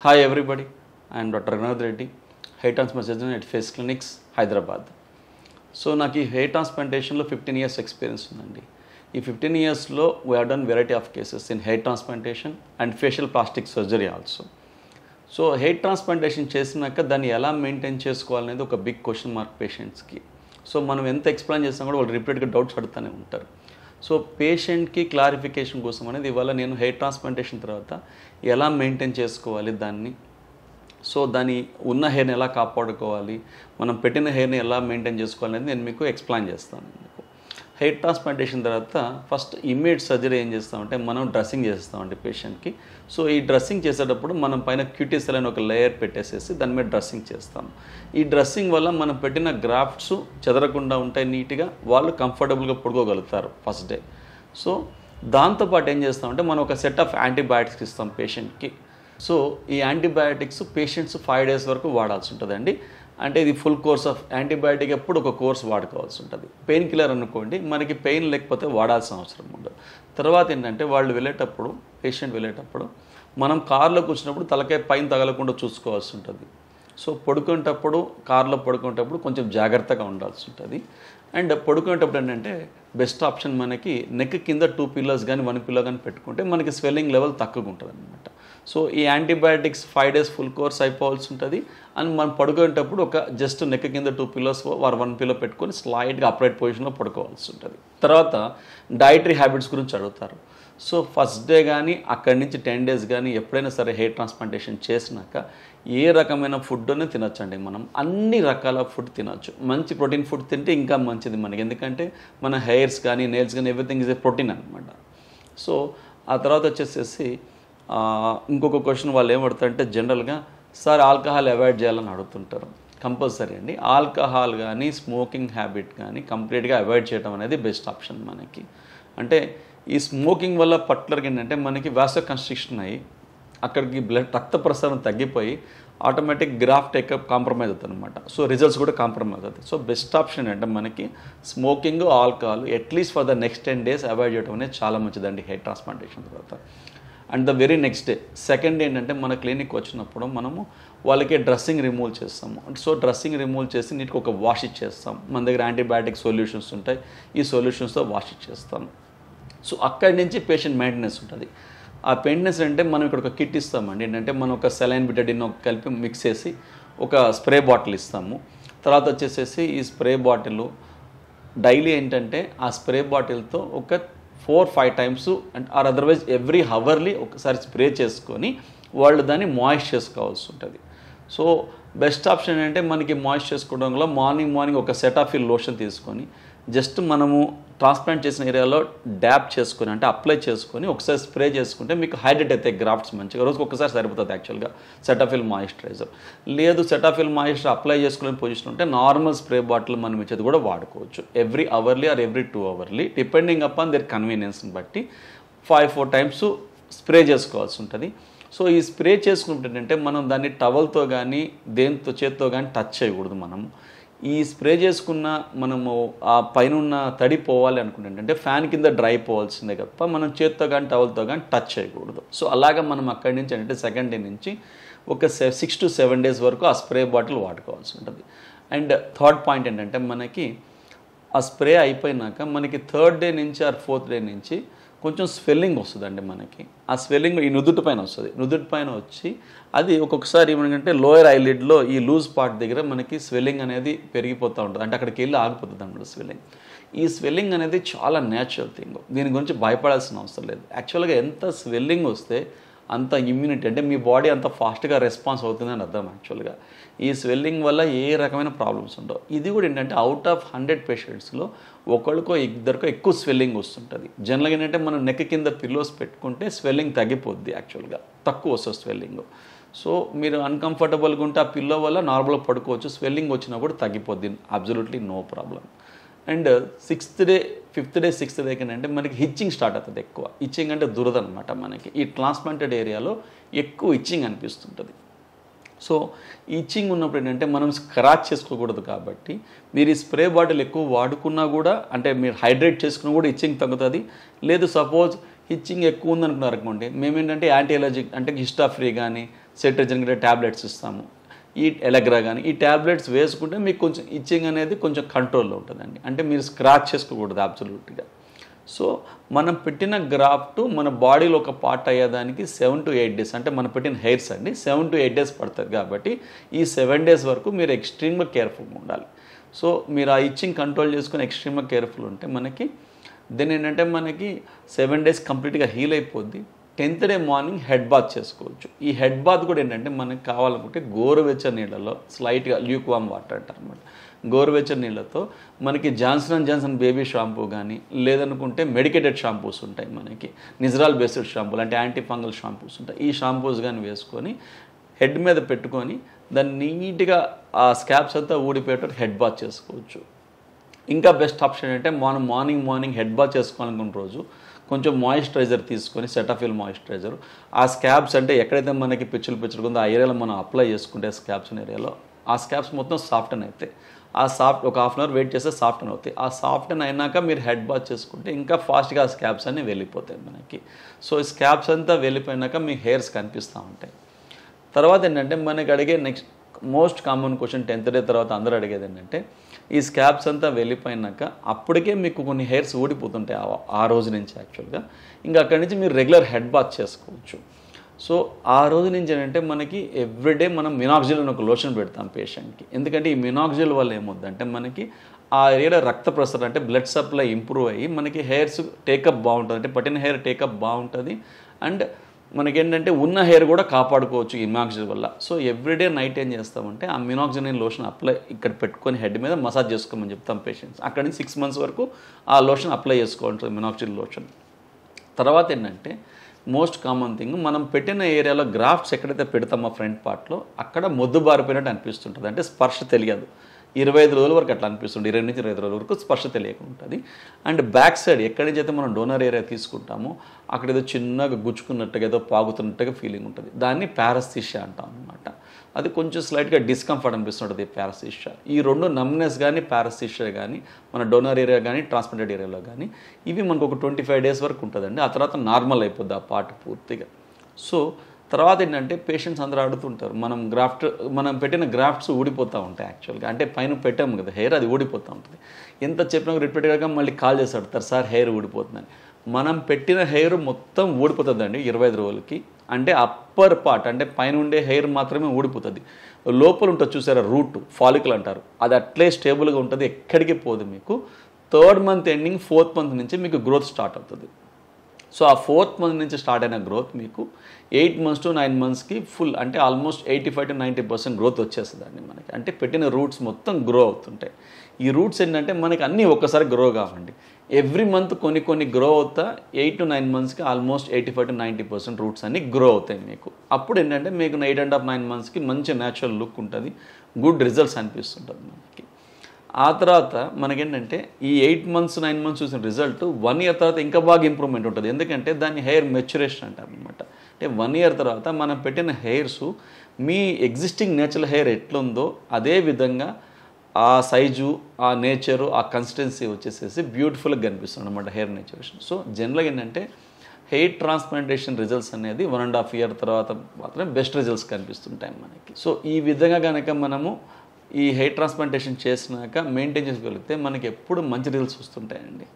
Hi everybody, I am Dr. Raghunath Reddy, hair transplant surgeon at Face Clinics, Hyderabad. So నాకు ఈ hair ట్రాన్స్ప్లాంటేషన్లో 15 years experience ఉందండి. ఈ 15 yearsలో we have done variety of cases in hair transplantation and facial plastic surgery also. So hair transplantation చేసినాక దాన్ని ఎలా maintain చేసుకోవాలనేది ఒక బిగ్ క్వశ్చన్ మార్క్ పేషెంట్స్కి. సో మనం ఎంత ఎక్స్ప్లెయిన్ చేసినా కూడా వాళ్ళు రిపీటెడ్గా డౌట్స్ అడుగుతూనే ఉంటారు. సో పేషెంట్కి క్లారిఫికేషన్ కోసం అనేది ఇవాళ నేను హెయిర్ ట్రాన్స్ప్లాంటేషన్ తర్వాత ఎలా మెయింటైన్ చేసుకోవాలి దాన్ని, సో దాని ఉన్న హెయిర్ని ఎలా కాపాడుకోవాలి, మనం పెట్టిన హెయిర్ని ఎలా మెయింటైన్ చేసుకోవాలనేది నేను మీకు ఎక్స్ప్లెయిన్ చేస్తాను. హెయిర్ ట్రాన్స్ప్లాంటేషన్ తర్వాత ఫస్ట్ ఇమ్మీడియట్ సర్జరీ ఏం చేస్తామంటే మనం డ్రెస్సింగ్ చేస్తామండి పేషెంట్కి. సో ఈ డ్రెస్సింగ్ చేసేటప్పుడు మనం పైన క్యూటీసెల్ అని ఒక లేయర్ పెట్టేసేసి దాని మీద డ్రెస్సింగ్ చేస్తాం. ఈ డ్రెస్సింగ్ వల్ల మనం పెట్టిన గ్రాఫ్ట్స్ చెదరకుండా ఉంటాయి, నీట్గా వాళ్ళు కంఫర్టబుల్గా పడుకోగలుగుతారు ఫస్ట్ డే. సో దాంతోపాటు ఏం చేస్తామంటే మనం ఒక సెట్ ఆఫ్ యాంటీబయాటిక్స్ ఇస్తాం పేషెంట్కి. సో ఈ యాంటీబయాటిక్స్ పేషెంట్స్ 5 days వరకు వాడాల్సి ఉంటుందండి. అంటే ఇది ఫుల్ కోర్స్ ఆఫ్ యాంటీబయాటిక్ ఎప్పుడు ఒక కోర్స్ వాడుకోవాల్సి ఉంటుంది. పెయిన్ కిల్లర్ అనుకోండి, మనకి పెయిన్ లేకపోతే వాడాల్సిన అవసరం ఉండదు. తర్వాత ఏంటంటే వాళ్ళు వెళ్ళేటప్పుడు, పేషెంట్ వెళ్ళేటప్పుడు మనం కార్లో కూర్చున్నప్పుడు తలకాయ పైన తగలకుండా చూసుకోవాల్సి ఉంటుంది. సో పడుకునేటప్పుడు, కార్లో పడుకునేటప్పుడు కొంచెం జాగ్రత్తగా ఉండాల్సి ఉంటుంది. అండ్ పడుకునేటప్పుడు ఏంటంటే బెస్ట్ ఆప్షన్ మనకి నెక్ కింద 2 pillows కానీ 1 pillow కానీ పెట్టుకుంటే మనకి స్వెల్లింగ్ లెవెల్ తక్కువగా ఉంటుంది అనమాట. సో ఈ యాంటీబయాటిక్స్ 5 days ఫుల్ కోర్స్ అయిపోవాల్సి ఉంటుంది. అండ్ మనం పడుకునేటప్పుడు ఒక జస్ట్ నెక్ కింద 2 pillows వారు 1 pillow పెట్టుకొని స్లైడ్గా అప్రైట్ పొజిషన్లో పడుకోవాల్సి ఉంటుంది. తర్వాత డైటరీ హ్యాబిట్స్ గురించి అడుగుతారు. సో ఫస్ట్ డే కానీ అక్కడి నుంచి 10 days కానీ ఎప్పుడైనా సరే హెయిర్ ట్రాన్స్ప్లాంటేషన్ చేసినాక ఏ రకమైన ఫుడ్ అనే తినొచ్చండి. మనం అన్ని రకాల ఫుడ్ తినొచ్చు. మంచి ప్రోటీన్ ఫుడ్ తింటే ఇంకా మంచిది మనకి, ఎందుకంటే మన హెయిర్స్ కానీ నెయిల్స్ కానీ ఎవ్రీథింగ్ ఈజ్ ఏ ప్రోటీన్ అనమాట. సో ఆ తర్వాత వచ్చేసేసి ఇంకొక క్వశ్చన్ వాళ్ళు ఏమడుతారంటే జనరల్గా సార్ ఆల్కహాల్ అవాయిడ్ చేయాలని అడుగుతుంటారు. కంపల్సరీ అండి. ఆల్కహాల్ కానీ స్మోకింగ్ హ్యాబిట్ కానీ కంప్లీట్గా అవాయిడ్ చేయడం అనేది బెస్ట్ ఆప్షన్ మనకి. అంటే ఈ స్మోకింగ్ వల్ల పర్టికులర్గా ఏంటంటే మనకి వాసో కన్స్ట్రిక్షన్ అయ్యి అక్కడికి రక్త ప్రసారం తగ్గిపోయి ఆటోమేటిక్ గ్రాఫ్ టేకప్ కాంప్రమైజ్ అవుతుంది అనమాట. సో రిజల్ట్స్ కూడా కాంప్రమైజ్ అవుతాయి. సో బెస్ట్ ఆప్షన్ అంటే మనకి smoking, alcohol at least for the next 10 days avoid చేయడం అనేది చాలా మంచిదండి హెయిర్ ట్రాన్స్ప్లాంటేషన్ తర్వాత. And the very next day second ఏంటంటే మన క్లినిక్ వచ్చినప్పుడు మనము వాళ్ళకి డ్రెస్సింగ్ రిమూవ్ చేస్తాము. సో డ్రెస్సింగ్ రిమూవ్ చేసి నీటికి ఒక వాష్ ఇచ్చేస్తాం. మన దగ్గర యాంటీబయాటిక్ సొల్యూషన్స్ ఉంటాయి, ఈ సొల్యూషన్స్తో వాష్ ఇచ్చేస్తాం. సో అక్కడి నుంచి పేషెంట్ మెయింటెనెన్స్ ఉంటుంది. ఆ మెయింటెనెన్స్ అంటే మనం ఇక్కడ ఒక కిట్ ఇస్తామండి. ఏంటంటే మనం ఒక సెలైన్ బిటడిన్ కలిపి మిక్స్ చేసి ఒక స్ప్రే బాటిల్ ఇస్తాము. తర్వాత వచ్చేసేసి ఈ స్ప్రే బాటిల్ డైలీ ఏంటంటే ఆ స్ప్రే బాటిల్తో ఒక 4-5 times and or otherwise every hourly ఒకసారి స్ప్రే చేసుకొని వాళ్ళు దాన్ని మాయిస్ట్ చేసుకోవాల్సి ఉంటుంది. సో బెస్ట్ ఆప్షన్ ఏంటంటే మనకి మాయిస్ట్ చేసుకోవడంలో మార్నింగ్ ఒక సెటాఫిల్ లోషన్ తీసుకొని జస్ట్ మనము ట్రాన్స్ప్లాంట్ చేసిన ఏరియాలో డ్యాప్ చేసుకొని అంటే అప్లై చేసుకొని ఒకసారి స్ప్రే చేసుకుంటే మీకు హైడ్రేట్ అవుతాయి గ్రాఫ్ట్స్ మంచిగా. రోజుకి ఒకసారి సరిపోతుంది యాక్చువల్గా సెటాఫిల్ మాయిశ్చరైజర్. లేదు సెటాఫిల్ మాయిశ్చర్ అప్లై చేసుకోలేని పొజిషన్ ఉంటే నార్మల్ స్ప్రే బాటిల్ మనం ఇచ్చేది కూడా వాడుకోవచ్చు. Every hourly or every 2 hourly depending upon their కన్వీనియన్స్ని బట్టి 5-4 times స్ప్రే చేసుకోవాల్సి ఉంటుంది. సో ఈ స్ప్రే చేసుకుంటుంటే మనం దాన్ని టవల్తో కానీ దేంతో చేత్తో కానీ టచ్ చేయకూడదు. మనము ఈ స్ప్రే చేసుకున్న మనము ఆ పైన ఉన్న తడి పోవాలి అనుకుంటే ఫ్యాన్ కింద డ్రై పోవాల్సిందే తప్ప మనం చేత్తో కానీ టవల్తో కానీ టచ్ చేయకూడదు. సో అలాగా మనం అక్కడి నుంచి అంటే సెకండ్ డే నుంచి ఒక 6 to 7 days వరకు ఆ స్ప్రే బాటిల్ వాడుకోవాల్సి ఉంటుంది. అండ్ థర్డ్ పాయింట్ ఏంటంటే మనకి ఆ స్ప్రే అయిపోయినాక మనకి 3rd day నుంచి ఆర్ 4th day నుంచి కొంచెం స్వెల్లింగ్ వస్తుందండి మనకి. ఆ స్వెల్లింగ్ ఈ నుదుటి పైన వస్తుంది. నుదుటి పైన వచ్చి అది ఒక్కొక్కసారి ఏమంటే లోయర్ ఐలిడ్లో ఈ లూజ్ పార్ట్ దగ్గర మనకి స్వెల్లింగ్ అనేది పెరిగిపోతూ ఉంటుంది. అంటే అక్కడికి వెళ్ళి ఆగిపోతుంది అన్నమాట స్వెల్లింగ్. ఈ స్వెల్లింగ్ అనేది చాలా న్యాచురల్ థింగ్, దీని గురించి భయపడాల్సిన అవసరం లేదు. యాక్చువల్గా ఎంత స్వెల్లింగ్ వస్తే అంత ఇమ్యూనిటీ అంటే మీ బాడీ అంత ఫాస్ట్గా రెస్పాన్స్ అవుతుందని అర్థం. యాక్చువల్గా ఈ స్వెల్లింగ్ వల్ల ఏ రకమైన ప్రాబ్లమ్స్ ఉండవు. ఇది కూడా ఏంటంటే అవుట్ ఆఫ్ 100 patientsలో ఒకరికో ఇద్దరికో ఎక్కువ స్వెల్లింగ్ వస్తుంటుంది. జనరల్గా ఏంటంటే మనం నెక్ కింద పిల్లోస్ పెట్టుకుంటే స్వెల్లింగ్ తగ్గిపోద్ది, యాక్చువల్గా తక్కువ వస్తుంది స్వెల్లింగ్. సో మీరు అన్కంఫర్టబుల్గా ఉంటే ఆ పిల్లో వల్ల నార్మల్గా పడుకోవచ్చు, స్వెల్లింగ్ వచ్చినా కూడా తగ్గిపోద్ది, absolutely no problem. And 5th day 6th day అంటే మనకి హిచ్చింగ్ స్టార్ట్ అవుతుంది. ఎక్కువ ఇచ్చింగ్ అంటే దురద అనమాట. మనకి ఈ ట్రాన్స్ప్లాంటెడ్ ఏరియాలో ఎక్కువ ఇచ్చింగ్ అనిపిస్తుంటుంది. సో ఇచ్చింగ్ ఉన్నప్పుడు ఏంటంటే మనం స్క్రాచ్ చేసుకోకూడదు. కాబట్టి మీరు ఈ స్ప్రే బాటిల్ ఎక్కువ వాడుకున్నా కూడా అంటే మీరు హైడ్రేట్ చేసుకున్నా కూడా ఇచ్చింగ్ తగ్గుతుంది. లేదు సపోజ్ ఇచ్చింగ్ ఎక్కువ ఉందనుకున్నారు అనుకోండి, మేమేంటంటే యాంటీ ఎలర్జిక్ అంటే హిస్టాఫ్రీ కానీ సెట్రిజిన్ ట్యాబ్లెట్స్ ఇస్తాము. ఈ ఎలగ్రా కానీ ఈ ట్యాబ్లెట్స్ వేసుకుంటే మీకు కొంచెం ఇచ్చింగ్ అనేది కొంచెం కంట్రోల్లో ఉంటుందండి. అంటే మీరు స్క్రాచ్ చేసుకోకూడదు అబ్సల్యూట్గా. సో మనం పెట్టిన గ్రాఫ్ట్ మన బాడీలో ఒక పార్ట్ అయ్యేదానికి 7 to 8 days, అంటే మనం పెట్టిన హెయిర్స్ అండి 7 to 8 days పడుతుంది. కాబట్టి ఈ 7 days వరకు మీరు ఎక్స్ట్రీమ్గా కేర్ఫుల్గా ఉండాలి. సో మీరు ఆ ఇచ్చింగ్ కంట్రోల్ చేసుకుని ఎక్స్ట్రీమ్గా కేర్ఫుల్ ఉంటే మనకి దెన్ ఏంటంటే మనకి 7 days కంప్లీట్గా హీల్ అయిపోద్ది. 10th day morning head bath చేసుకోవచ్చు. ఈ హెడ్ బాత్ కూడా ఏంటంటే మనకి కావాలనుకుంటే గోరువెచ్చని నీళ్ళలో స్లైట్గా ల్యూక్ వామ్ వాటర్ అంటారు అనమాట. గోరువెచ్చని నీళ్ళతో మనకి Johnson and Johnson baby shampoo కానీ లేదనుకుంటే మెడికేటెడ్ షాంపూస్ ఉంటాయి, మనకి నిజరాల్ బేస్డ్ షాంపూలు అంటే యాంటీ ఫంగల్ షాంపూస్ ఉంటాయి. ఈ షాంపూస్ కానీ వేసుకొని హెడ్ మీద పెట్టుకొని దాన్ని నీట్గా ఆ స్కాబ్స్ అంతా ఊడిపోయేటట్టు హెడ్ బాత్ చేసుకోవచ్చు. ఇంకా బెస్ట్ ఆప్షన్ అంటే మనం మార్నింగ్ హెడ్ బాత్ చేసుకోవాలనుకున్న రోజు కొంచెం మాయిశ్చరైజర్ తీసుకొని సెటాఫిల్ మాయిశ్చరైజర్ ఆ స్కాబ్స్ అంటే ఎక్కడైతే మనకి పిచ్చులు ఉందో ఆ ఏరియాలో మనం అప్లై చేసుకుంటే స్కాబ్స్ ఏరియాలో ఆ స్కాబ్స్ మొత్తం సాఫ్టన్ అవుతాయి. ఆ ఒక హాఫ్ అన్ అవర్ వెయిట్ చేస్తే సాఫ్టన్ అవుతాయి. ఆ సాఫ్టన్ అయినాక మీరు హెడ్ బాత్ చేసుకుంటే ఇంకా ఫాస్ట్గా ఆ స్కాబ్స్ అన్నీ వెళ్ళిపోతాయి మనకి. సో ఈ స్కాబ్స్ అంతా వెళ్ళిపోయినాక మీ హెయిర్స్ కనిపిస్తూ ఉంటాయి. తర్వాత ఏంటంటే మనకి అడిగే next most common question 10th day తర్వాత అందరూ అడిగేది ఏంటంటే ఈ స్కాబ్స్ అంతా వెళ్ళిపోయినాక అప్పటికే మీకు కొన్ని హెయిర్స్ ఊడిపోతుంటాయి ఆ రోజు నుంచి యాక్చువల్గా. ఇంకా అక్కడి నుంచి మీరు రెగ్యులర్ హెడ్ బాత్ చేసుకోవచ్చు. సో ఆ రోజు నుంచి ఏంటంటే మనకి ఎవ్రీడే మనం మినాక్సిల్ అని ఒక లోషన్ పెడతాం పేషెంట్కి. ఎందుకంటే ఈ మినాక్సిల్ వల్ల ఏమవుద్దంటే మనకి ఆ ఏరియా రక్త ప్రసరణ అంటే బ్లడ్ సప్లై ఇంప్రూవ్ అయ్యి మనకి హెయిర్స్ టేకప్ బాగుంటుంది, అంటే పట్టిన హెయిర్ టేకప్ బాగుంటుంది. అండ్ మనకేంటంటే ఉన్న హెయిర్ కూడా కాపాడుకోవచ్చు ఈ మినాక్సిల్ వల్ల. సో ఎవ్రీడే నైట్ ఏం చేస్తామంటే ఆ మినాక్సిల్ లోషన్ అప్లై ఇక్కడ పెట్టుకొని హెడ్ మీద మసాజ్ చేసుకోమని చెప్తాం పేషెంట్స్. అక్కడి నుంచి 6 months వరకు ఆ లోషన్ అప్లై చేసుకోవాలి, మినాక్సిల్ లోషన్. తర్వాత ఏంటంటే మోస్ట్ కామన్ థింగ్ మనం పెట్టిన ఏరియాలో గ్రాఫ్ట్స్ ఎక్కడైతే పెడతామో ఫ్రంట్ పార్ట్లో అక్కడ మొద్దు బారిపోయినట్టు అనిపిస్తుంటుంది, అంటే స్పర్శ తెలియదు. 25 రోజుల వరకు అట్లా అనిపిస్తుంది, 20 నుంచి 25 రోజుల వరకు స్పర్శ తెలియకుండా ఉంటుంది. అండ్ బ్యాక్ సైడ్ ఎక్కడి నుంచి అయితే మనం డోనర్ ఏరియా తీసుకుంటామో అక్కడ ఏదో చిన్నగా గుచ్చుకున్నట్టుగా ఏదో పాగుతున్నట్టుగా ఫీలింగ్ ఉంటుంది. దాన్ని పారస్థీషియా అంటాం అనమాట. అది కొంచెం స్లైట్గా డిస్కంఫర్ట్ అనిపిస్తుంటుంది పారస్థీషియా. ఈ రెండు నమ్నెస్ కానీ పారస్థీషియా కానీ మన డోనర్ ఏరియా కానీ ట్రాన్స్ప్లాంటెడ్ ఏరియాలో కానీ ఇవి మనకు ఒక 25 days వరకు ఉంటుందండి. ఆ తర్వాత నార్మల్ అయిపోద్ది ఆ పార్ట్ పూర్తిగా. సో తర్వాత ఏంటంటే పేషెంట్స్ అందరూ అడుగుతుంటారు మనం పెట్టిన గ్రాఫ్ట్స్ ఊడిపోతూ ఉంటాయి యాక్చువల్గా. అంటే పైన పెట్టాము కదా హెయిర్, అది ఊడిపోతూ ఉంటుంది. ఎంత చెప్పినా రిపీటెడ్గా మళ్ళీ కాల్ చేసి అడుగుతారు, సార్ హెయిర్ ఊడిపోతుందని. మనం పెట్టిన హెయిర్ మొత్తం ఊడిపోతుందండి 25 రోజులకి. అంటే అప్పర్ పార్ట్ అంటే పైన ఉండే హెయిర్ మాత్రమే ఊడిపోతుంది. లోపల ఉంటుంది చూసారా రూట్ ఫాలికల్ అంటారు, అది అట్లే స్టేబుల్గా ఉంటుంది, ఎక్కడికి పోదు. మీకు 3rd month ending 4th month నుంచి మీకు గ్రోత్ స్టార్ట్ అవుతుంది. సో ఆ 4th month నుంచి స్టార్ట్ అయిన గ్రోత్ మీకు 8 months to 9 monthsకి ఫుల్ అంటే ఆల్మోస్ట్ 85 to 90% గ్రోత్ వచ్చేస్తుందండి మనకి. అంటే పెట్టిన రూట్స్ మొత్తం గ్రో అవుతుంటాయి. ఈ రూట్స్ ఏంటంటే మనకి అన్నీ ఒక్కసారి గ్రో కావండి, ఎవ్రీ మంత్ కొన్ని గ్రో అవుతా 8 to 9 monthsకి ఆల్మోస్ట్ 85 to 90% రూట్స్ అన్నీ గ్రో అవుతాయి మీకు. అప్పుడు ఏంటంటే మీకు 8.5 9 monthsకి మంచి న్యాచురల్ లుక్ ఉంటుంది, గుడ్ రిజల్ట్స్ అనిపిస్తుంటుంది మనకి. ఆ తర్వాత మనకేంటంటే ఈ 8 months 9 months చూసిన రిజల్ట్ 1 year తర్వాత ఇంకా బాగా ఇంప్రూవ్మెంట్ ఉంటుంది. ఎందుకంటే దాన్ని హెయిర్ మెచ్యురేషన్ అంటారు అనమాట. అంటే 1 year తర్వాత మనం పెట్టిన హెయిర్స్ మీ ఎగ్జిస్టింగ్ నేచురల్ హెయిర్ ఎట్లుందో అదే విధంగా ఆ సైజు, ఆ నేచరు, ఆ కన్సిస్టెన్సీ వచ్చేసేసి బ్యూటిఫుల్గా కనిపిస్తుంది అనమాట హెయిర్ నేచురేషన్. సో జనరల్గా ఏంటంటే హెయిర్ ట్రాన్స్ప్లాంటేషన్ రిజల్ట్స్ అనేది 1.5 year తర్వాత మాత్రమే బెస్ట్ రిజల్ట్స్ కనిపిస్తుంటాయి మనకి. సో ఈ విధంగా కనుక మనము ఈ హెయిర్ ట్రాన్స్ప్లాంటేషన్ చేసినాక మెయింటైన్ చేసుకోగలిగితే మనకి ఎప్పుడు మంచి రిజల్ట్స్ వస్తుంటాయండి.